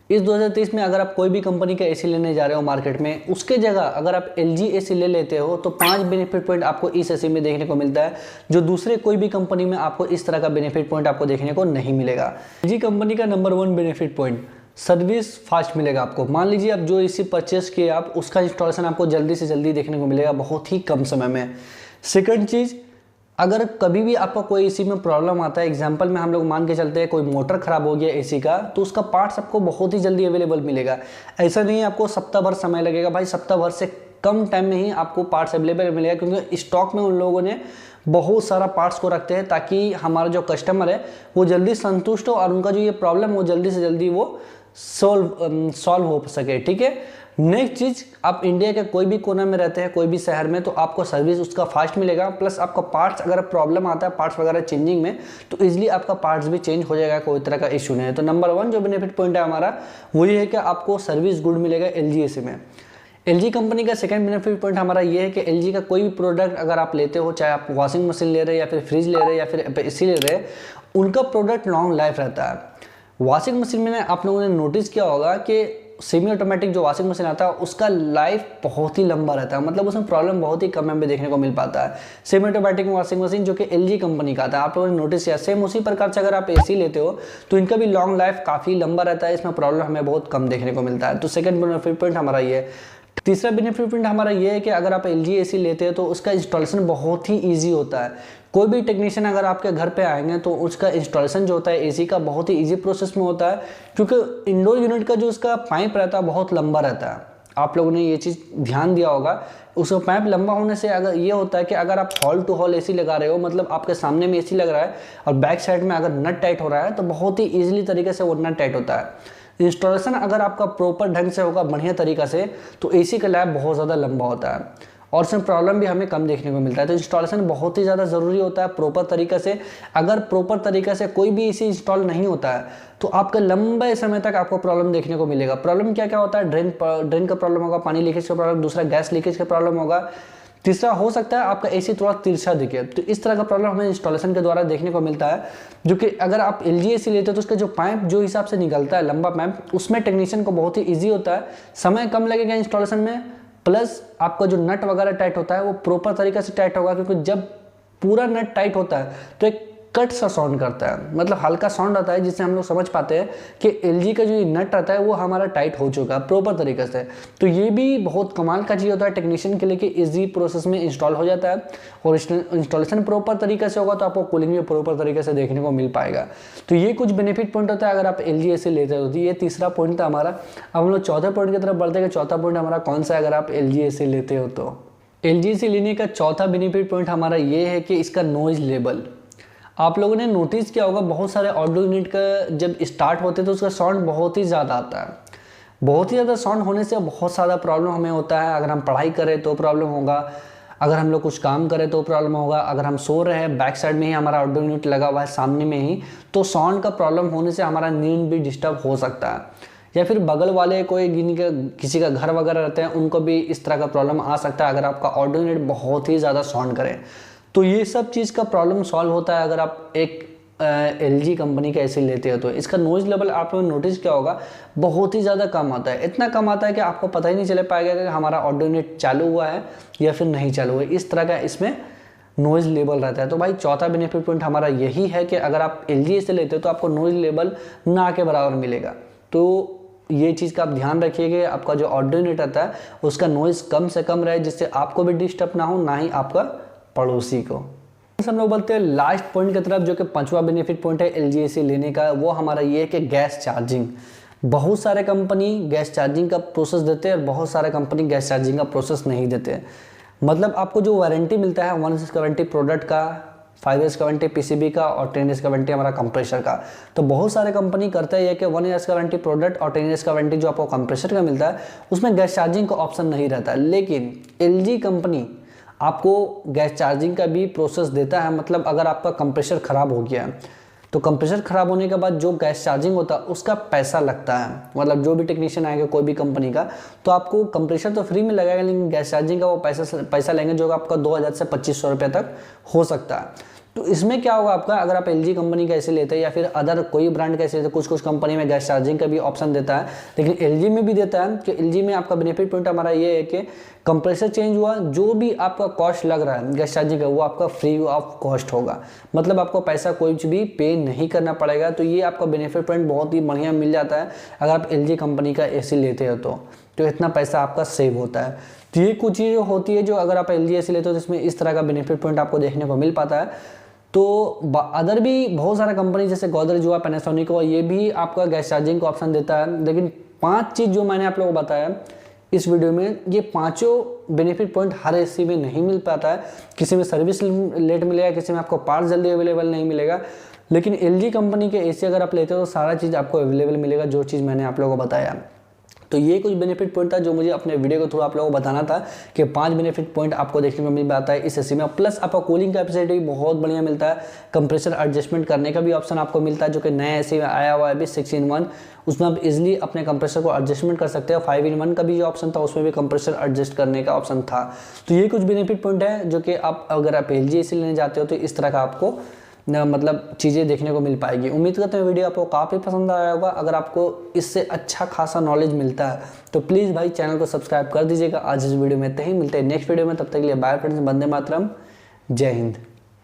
इस 2023 में अगर आप कोई भी कंपनी का एसी लेने जा रहे हो मार्केट में, उसके जगह अगर आप LG एसी ले लेते हो तो 5 बेनिफिट पॉइंट आपको इस एसी में देखने को मिलता है, जो दूसरे कोई भी कंपनी में आपको इस तरह का बेनिफिट पॉइंट आपको देखने को नहीं मिलेगा। LG कंपनी का number 1 benefit point, service fast मिलेगा आपको। मान लीजिए आप जो एसी परचेस किए आप, उसका इंस्टॉलेशन आपको जल्दी से जल्दी देखने को मिलेगा, बहुत ही कम समय में। सेकंड चीज़, अगर कभी भी आपका कोई एसी में प्रॉब्लम आता है, एग्जांपल में हम लोग मान के चलते हैं कोई मोटर खराब हो गया एसी का, तो उसका पार्ट्स आपको बहुत ही जल्दी अवेलेबल मिलेगा। ऐसा नहीं है आपको सप्ताह भर समय लगेगा, भाई सप्ताह भर से कम टाइम में ही आपको पार्ट्स अवेलेबल मिलेगा, क्योंकि स्टॉक में उन लोगों ने बहुत सारा पार्ट्स को रखते हैं ताकि हमारा जो कस्टमर है वो जल्दी संतुष्ट हो और उनका जो ये प्रॉब्लम वो जल्दी से जल्दी वो सॉल्व हो सके। ठीक है। नेक्स्ट चीज़, आप इंडिया के कोई भी कोने में रहते हैं, कोई भी शहर में, तो आपको सर्विस उसका फास्ट मिलेगा। प्लस आपका पार्ट्स अगर प्रॉब्लम आता है पार्ट्स वगैरह चेंजिंग में, तो इजीली आपका पार्ट्स भी चेंज हो जाएगा, कोई तरह का इशू नहीं है। तो नंबर 1 जो बेनिफिट पॉइंट है हमारा वो ये है कि आपको सर्विस गुड मिलेगा LG एसी में। LG कंपनी का सेकंड बेनिफिट पॉइंट हमारा ये है कि LG का कोई भी प्रोडक्ट अगर आप लेते हो, चाहे आप वॉशिंग मशीन ले रहे हैं या फिर फ्रिज ले रहे हैं या फिर एसी ले रहे हैं, उनका प्रोडक्ट लॉन्ग लाइफ रहता है। वॉशिंग मशीन में आप लोगों ने नोटिस किया होगा कि सेमी ऑटोमेटिक जो वॉशिंग मशीन आता है उसका लाइफ बहुत ही लंबा रहता है, मतलब उसमें प्रॉब्लम बहुत ही कम में देखने को मिल पाता है। सेमी ऑटोमेटिक वॉशिंग मशीन जो कि LG कंपनी का आता है, आप लोगों ने नोटिस किया। सेम उसी प्रकार से अगर आप एसी लेते हो तो इनका भी लॉन्ग लाइफ काफ़ी लंबा रहता है, इसमें प्रॉब्लम हमें बहुत कम देखने को मिलता है। तो सेकंड बेनिफिट पॉइंट हमारा ये है। तीसरा बेनिफिट पॉइंट हमारा ये है कि अगर आप LG एसी लेते हैं तो उसका इंस्टॉलेशन बहुत ही ईजी होता है। कोई भी टेक्नीशियन अगर आपके घर पे आएंगे तो उसका इंस्टॉलेशन जो होता है एसी का बहुत ही इजी प्रोसेस में होता है, क्योंकि इंडोर यूनिट का जो उसका पाइप रहता है बहुत लंबा रहता है। आप लोगों ने ये चीज़ ध्यान दिया होगा। उसका पाइप लंबा होने से अगर ये होता है कि अगर आप हॉल टू हॉल एसी लगा रहे हो, मतलब आपके सामने में एसी लग रहा है और बैक साइड में अगर नट टाइट हो रहा है, तो बहुत ही ईजिली तरीके से वो नट टाइट होता है। इंस्टॉलेशन अगर आपका प्रॉपर ढंग से होगा, बढ़िया तरीका से, तो एसी का लाइफ बहुत ज़्यादा लंबा होता है और उसमें प्रॉब्लम भी हमें कम देखने को मिलता है। तो इंस्टॉलेशन बहुत ही ज़्यादा ज़रूरी होता है प्रॉपर तरीके से। अगर प्रॉपर तरीके से कोई भी एसी इंस्टॉल नहीं होता है तो आपका लंबे समय तक आपको प्रॉब्लम देखने को मिलेगा। प्रॉब्लम क्या क्या होता है? ड्रेन का प्रॉब्लम होगा, पानी लीकेज का प्रॉब्लम, दूसरा गैस लीकेज का प्रॉब्लम होगा, तीसरा हो सकता है आपका एसी थोड़ा तिरछा दिखे। तो इस तरह का प्रॉब्लम हमें इंस्टॉलेशन के द्वारा देखने को मिलता है, जो कि अगर आप LG एसी लेते हो तो उसका जो पाइप जो हिसाब से निकलता है, लंबा पाइप, उसमें टेक्नीशियन को बहुत ही ईजी होता है, समय कम लगेगा इंस्टॉलेशन में। प्लस आपका जो नट वगैरह टाइट होता है वो प्रॉपर तरीके से टाइट होगा, क्योंकि जब पूरा नट टाइट होता है तो एक कट सा साउंड करता है, मतलब हल्का साउंड आता है, जिससे हम लोग समझ पाते हैं कि LG का जो नट रहता है वो हमारा टाइट हो चुका है प्रॉपर तरीके से। तो ये भी बहुत कमाल का चीज़ होता है टेक्नीशियन के लिए कि इजी प्रोसेस में इंस्टॉल हो जाता है, और इंस्टॉलेशन प्रॉपर तरीके से होगा तो आपको कूलिंग भी प्रॉपर तरीके से देखने को मिल पाएगा। तो ये कुछ बेनिफिट पॉइंट होता है अगर आप LG एसी लेते हो। तो ये तीसरा पॉइंट था हमारा। अब हम लोग चौथे पॉइंट की तरफ बढ़ते हैं। चौथा पॉइंट हमारा कौन सा है अगर आप LG एसी लेते हो तो? LG एसी लेने का चौथा बेनिफिट पॉइंट हमारा ये है कि इसका नॉइज लेवल। आप लोगों ने नोटिस किया होगा बहुत सारे ऑडियो यूनिट का जब स्टार्ट होते तो उसका साउंड बहुत ही ज़्यादा आता है। बहुत ही ज़्यादा साउंड होने से बहुत सारा प्रॉब्लम हमें होता है। अगर हम पढ़ाई करें तो प्रॉब्लम होगा, अगर हम लोग कुछ काम करें तो प्रॉब्लम होगा, अगर हम सो रहे हैं बैक साइड में ही हमारा ऑडियो यूनिट लगा हुआ है सामने में ही, तो साउंड का प्रॉब्लम होने से हमारा नींद भी डिस्टर्ब हो सकता है। या फिर बगल वाले कोई किसी का घर वगैरह रहते हैं उनको भी इस तरह का प्रॉब्लम आ सकता है अगर आपका ऑडियो यूनिट बहुत ही ज़्यादा साउंड करे। तो ये सब चीज़ का प्रॉब्लम सॉल्व होता है अगर आप एक LG कंपनी का एसी लेते हो तो। इसका नॉइज लेवल आप लोगों ने नोटिस किया होगा बहुत ही ज़्यादा कम आता है। इतना कम आता है कि आपको पता ही नहीं चल पाएगा कि हमारा ऑडियो यूनिट चालू हुआ है या फिर नहीं चालू हुआ है। इस तरह का इसमें नॉइज लेवल रहता है। तो भाई चौथा बेनिफिट पॉइंट हमारा यही है कि अगर आप LG एसी लेते हो तो आपको नॉइज लेवल ना के बराबर मिलेगा। तो ये चीज़ का आप ध्यान रखिए कि आपका जो ऑडियो यूनिट रहता है उसका नॉइज कम से कम रहे, जिससे आपको भी डिस्टर्ब ना हो, ना ही आपका पड़ोसी को। हम लोग बोलते हैं लास्ट पॉइंट की तरफ, जो कि पांचवा बेनिफिट पॉइंट है LG एसी लेने का। वो हमारा ये है कि गैस चार्जिंग। बहुत सारे कंपनी गैस चार्जिंग का प्रोसेस देते हैं और बहुत सारे कंपनी गैस चार्जिंग का प्रोसेस नहीं देते। मतलब आपको जो वारंटी मिलता है 1 ईयर का वारंटी प्रोडक्ट का, 5 ईयर का वारंटी PCB का और 10 ईयर का वारंटी हमारा कंप्रेसर का। तो बहुत सारे कंपनी करते हैं कि 1 ईयर का वारंटी प्रोडक्ट और 10 ईयर का वारंटी जो आपको कंप्रेसर का मिलता है उसमें गैस चार्जिंग का ऑप्शन नहीं रहता। लेकिन LG कंपनी आपको गैस चार्जिंग का भी प्रोसेस देता है। मतलब अगर आपका कंप्रेसर ख़राब हो गया तो कंप्रेसर ख़राब होने के बाद जो गैस चार्जिंग होता है उसका पैसा लगता है। मतलब जो भी टेक्नीशियन आएगा कोई भी कंपनी का, तो आपको कंप्रेसर तो फ्री में लगाएगा, लेकिन गैस चार्जिंग का वो पैसा लेंगे जो आपका 2000 से 2500 रुपये तक हो सकता है। तो इसमें क्या होगा आपका, अगर आप LG कंपनी का एसी लेते हैं या फिर अदर कोई ब्रांड का एसी लेते हैं, कुछ कुछ कंपनी में गैस चार्जिंग का भी ऑप्शन देता है, लेकिन LG में भी देता है कि LG में आपका बेनिफिट पॉइंट हमारा ये है कि कंप्रेसर चेंज हुआ, जो भी आपका कॉस्ट लग रहा है गैस चार्जिंग का वो आपका फ्री ऑफ कॉस्ट होगा, मतलब आपको पैसा कोई भी पे नहीं करना पड़ेगा। तो ये आपका बेनिफिट पॉइंट बहुत ही बढ़िया मिल जाता है अगर आप LG कंपनी का एसी लेते हो तो इतना पैसा आपका सेव होता है। तो ये कुछ चीज़ें होती है जो अगर आप LG एसी लेते हो तो इसमें इस तरह का बेनिफिट पॉइंट आपको देखने को मिल पाता है। तो अदर भी बहुत सारा कंपनी जैसे गोदरेज हुआ, पैनासोनिक हुआ, ये भी आपका गैस चार्जिंग का ऑप्शन देता है। लेकिन 5 चीज़ जो मैंने आप लोगों को बताया इस वीडियो में, ये पांचों बेनिफिट पॉइंट हर एसी में नहीं मिल पाता है। किसी में सर्विस लेट मिलेगा, किसी में आपको पार्ट जल्दी अवेलेबल नहीं मिलेगा, लेकिन LG कंपनी के एसी अगर आप लेते हो तो सारा चीज़ आपको अवेलेबल मिलेगा, जो चीज़ मैंने आप लोगों को बताया। तो ये कुछ बेनिफिट पॉइंट था जो मुझे अपने वीडियो के थ्रू आप लोगों को बताना था कि 5 बेनिफिट पॉइंट आपको देखने को मिल पाता है इस एसी में। प्लस आपका कूलिंग कैपेसिटी भी बहुत बढ़िया मिलता है, कंप्रेसर एडजस्टमेंट करने का भी ऑप्शन आपको मिलता है, जो कि नए एसी में आया हुआ है अभी 6-in-1, उसमें आप इजीली अपने कंप्रेसर को एडजस्टमेंट कर सकते हो। 5-in-1 का भी जो ऑप्शन था उसमें भी कंप्रेसर एडजस्ट करने का ऑप्शन था। तो ये कुछ बेनिफिट पॉइंट है जो कि आप अगर आप LG एसी लेने जाते हो तो इस तरह का आपको मतलब चीज़ें देखने को मिल पाएगी। उम्मीद करते हैं वीडियो आपको काफ़ी पसंद आया होगा। अगर आपको इससे अच्छा खासा नॉलेज मिलता है तो प्लीज़ भाई चैनल को सब्सक्राइब कर दीजिएगा। आज इस वीडियो में इतना ही, मिलते हैं नेक्स्ट वीडियो में, तब तक के लिए बाय फ्रेंड्स, वंदे मातरम, जय हिंद।